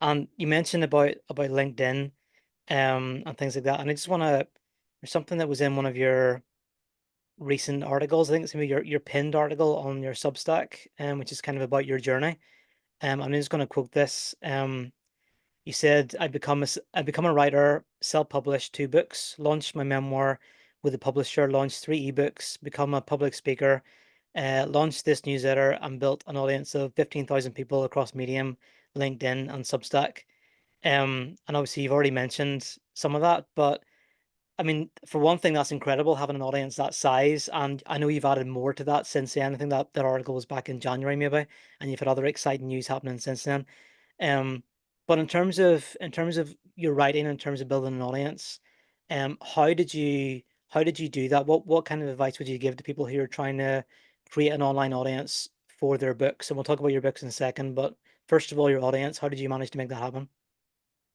And you mentioned about LinkedIn and things like that. And I just want to, there's something that was in one of your recent articles. I think it's gonna be your pinned article on your Substack, which is kind of about your journey. I'm just going to quote this. You said, I become a writer, self-published 2 books, launched my memoir with a publisher, launched 3 ebooks, become a public speaker, launched this newsletter, and built an audience of 15,000 people across Medium, LinkedIn, and Substack. And obviously you've already mentioned some of that, but I mean, for one thing, that's incredible having an audience that size. And I know you've added more to that since then. I think that article was back in January, maybe, and you've had other exciting news happening since then. Um, but in terms of your writing, in terms of building an audience, how did you do that? What kind of advice would you give to people who are trying to create an online audience for their books? And we'll talk about your books in a second, but first of all, your audience, how did you manage to make that happen?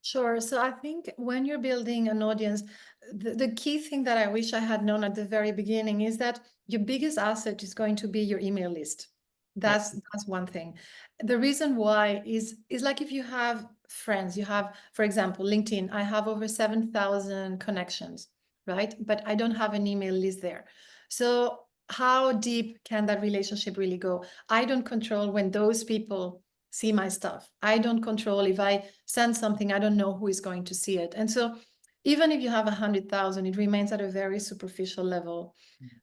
Sure. So I think when you're building an audience, the key thing that I wish I had known at the very beginning is that your biggest asset is going to be your email list. Yeah. That's one thing. The reason why is like if you have friends, you have, for example, LinkedIn, I have over 7,000 connections, right? But I don't have an email list there. So how deep can that relationship really go? I don't control when those people see my stuff. I don't control if I send something, I don't know who is going to see it. And so even if you have 100,000, it remains at a very superficial level.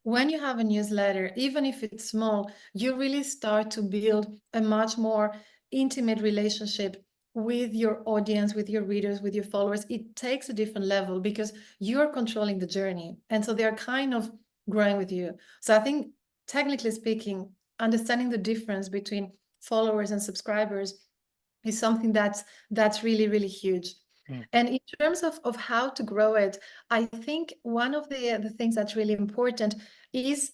When you have a newsletter, even if it's small, you really start to build a much more intimate relationship with your audience, with your readers, with your followers. It takes a different level because you're controlling the journey. And so they're kind of growing with you. So I think, technically speaking, understanding the difference between followers and subscribers is something that's really, really huge. Mm. And in terms of how to grow it, I think one of the things that's really important is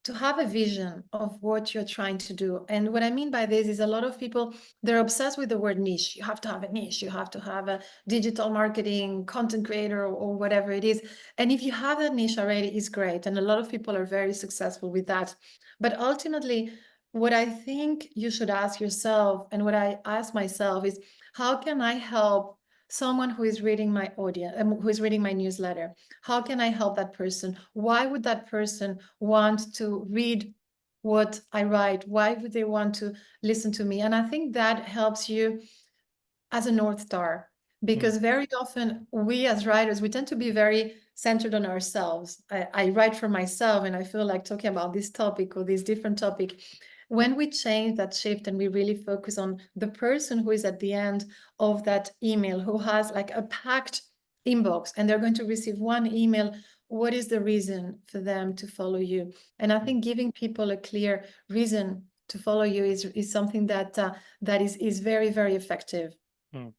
to have a vision of what you're trying to do. And what I mean by this is a lot of people, they're obsessed with the word niche. You have to have a niche, you have to have a digital marketing content creator or whatever it is. And if you have that niche already, it's great. And a lot of people are very successful with that. But ultimately, what I think you should ask yourself, and what I ask myself, is how can I help someone who is reading my audience, who is reading my newsletter? How can I help that person? Why would that person want to read what I write? Why would they want to listen to me? And I think that helps you as a North Star, Mm. because very often we as writers, we tend to be very centered on ourselves. I write for myself, and I feel like talking about this topic or this different topic. When we change that shift and we really focus on the person who is at the end of that email, who has like a packed inbox and they're going to receive one email, what is the reason for them to follow you? And I think giving people a clear reason to follow you is something that is very, very effective. Mm.